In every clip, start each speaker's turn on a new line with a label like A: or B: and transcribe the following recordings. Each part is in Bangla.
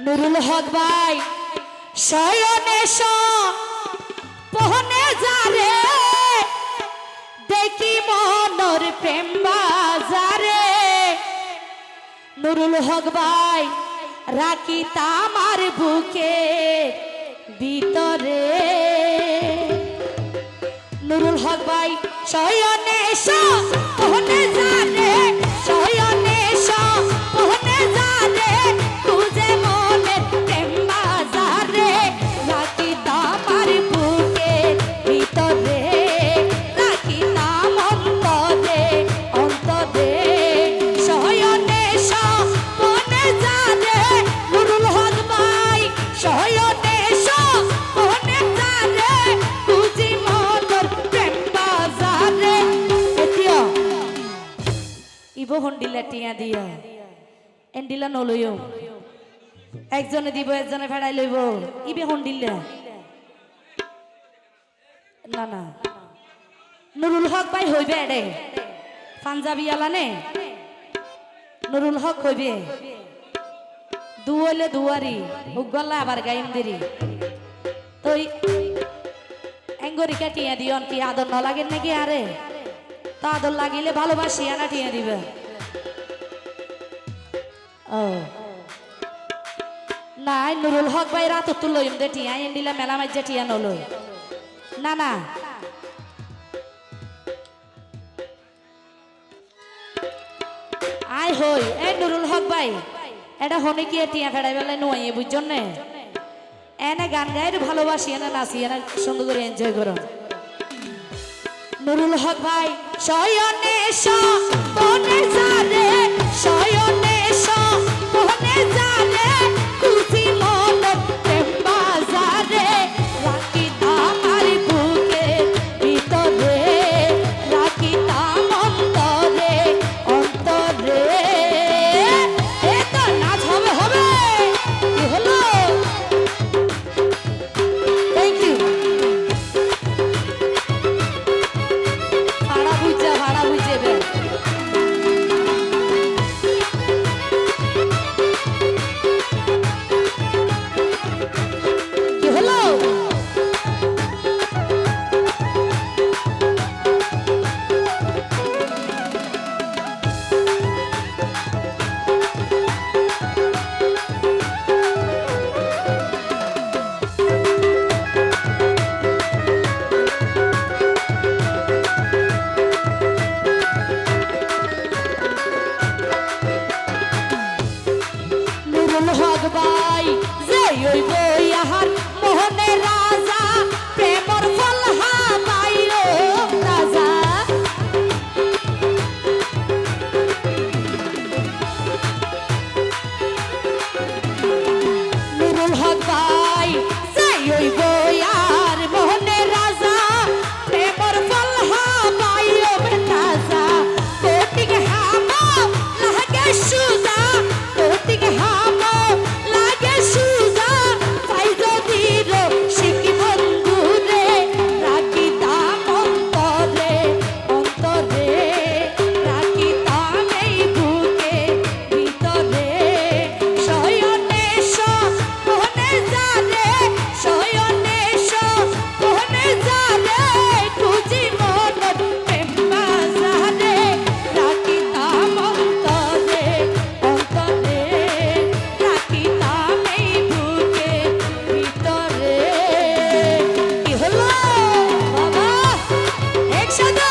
A: নুরুল হক ভাই শয়নে পোহনে যারে দেখি মনর প্রেম বাজারে নুরুল হক ভাই রাখি তামার বুকে ভিতরে নুরুল হক ভাই শয়নে পোহনে যারে শয়নে পোহনে যারে তুজে মনে প্রেম বাজারে রাখি তামার বুকে ভিতরে রাখি তাম অন্তরে অন্তরে শয়নে পোহনে যারে নুরুল হক ভাই শয়নে পোহনে যারে তুজি মনর প্রেম বাজারে এটিও ইবো হন্ডিলা টিয়া দিয়া এন্ডিলা নলইও একজনে দিব একজনে ফেড়াই লইব ইবে হন্ডিলা না না নুরুল হক ভাই হইবে এডে পাঞ্জাবি আলানে নুরুল হক হইবে দুইলে দুয়ারি উগলা আবার গাইম দেরি তুই এঙ্গরিকা টিয়া দিয়ন কি আদর ন লাগে নাকি আরে তা আদর লাগিলে ভালোবাসি আনা টিয়া দিবে ও নাই নুরুল হক ভাই রাত তুলইম দে টিয়া এন্ডিলা মেলা মাইজে টিয়া নলই না না আই হই এ নুরুল হক ভাই এটা হনে কি টিয়া ফেড়াই বেলায় নয় বুঝছেন না এনে গান গায়ের ভালোবাসি এনে নাচি এনে সুন্দর করে এনজয় করো নুরুল হক ভাই শয়নে পোহনে যারে শয়নে পোহনে যারে খুশি মনর প্রেম বাজারে রাখি তামার বুকে ভিতরে রাখি তাম অন্তরে অন্তরে এ তো নাচ হবে হবে কি হলো থ্যাংক ইউ ভাড়া বুঝে বে কি হলো নুরুল হক ভাই জয় হইব ইহার মোহনে রাজা প্রেমর ফল হাবাইও রাজা নুরুল হক ভাই জয় হইব ইহার মোহনে রাজা প্রেমর ফল হাবাইও রাজা কোটিকে হামা লাগে সুজা কোটিকে হামা লাগে সুজা তাই যদি শিখি বন্ধু রে রাখি তাম অন্তরে অন্তরে রাখি তাম এই বুকে ভিতরে শয়নে পোহনে যারে শয়নে পোহনে যারে খুঁজি মনর প্রেম বাজারে রাখি তাম অন্তরে অন্তরে রাখি তাম এই বুকে ভিতরে কি হলো বাবা একসাথে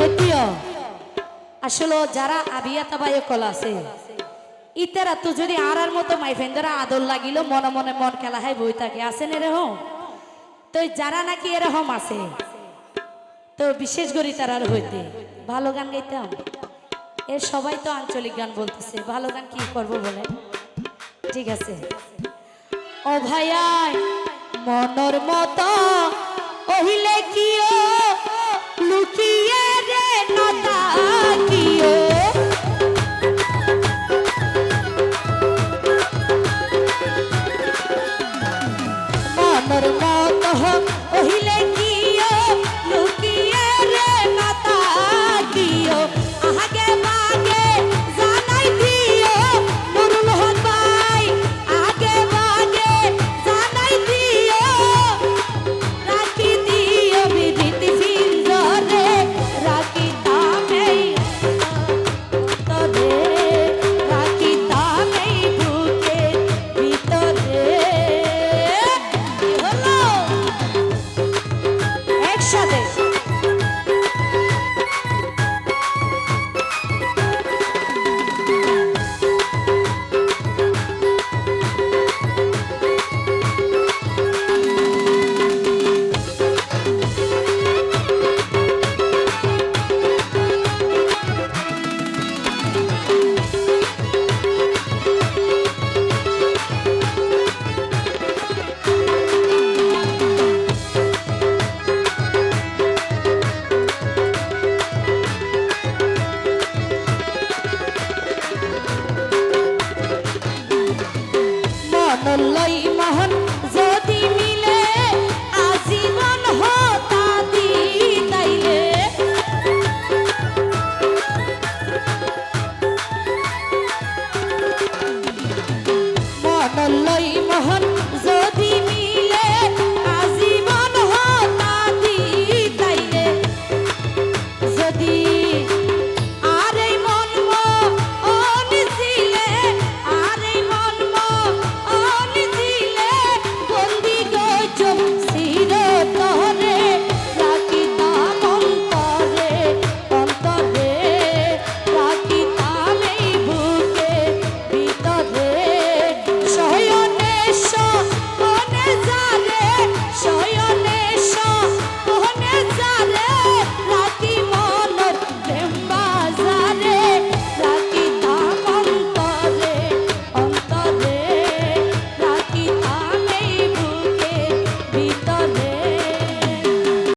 A: এটিও আসলে যারা আবিয়াতা বায়কল আছে ইতারা তো যদি আর মতো মাইফেন্দারা আদর লাগিল মনে মনে মন খেলা হয় বই থাকে আসেন এরকম তো যারা নাকি এরকম আছে তো বিশেষ করে তারা হইতে ভালো গান গাইতাম এর সবাই তো আঞ্চলিক গান বলতেছে ভালো গান কি করব বলে ঠিক আছে ও ভাইয়াই মনর মতো ওহিলে কিও লুকিয়ে রে কহিলে কিও লুকিয়ে রে মাতা কিও আগে বাগে জানাই দিও নুরুল হক ভাই আগে বাগে জানাই দিও রাখি দিও বিদিত ফিঞ্জরে রাখি তামেই তরে রাখি তামেই বুকের ভিতরে কি হলো একসাথে মনলই মহন যদি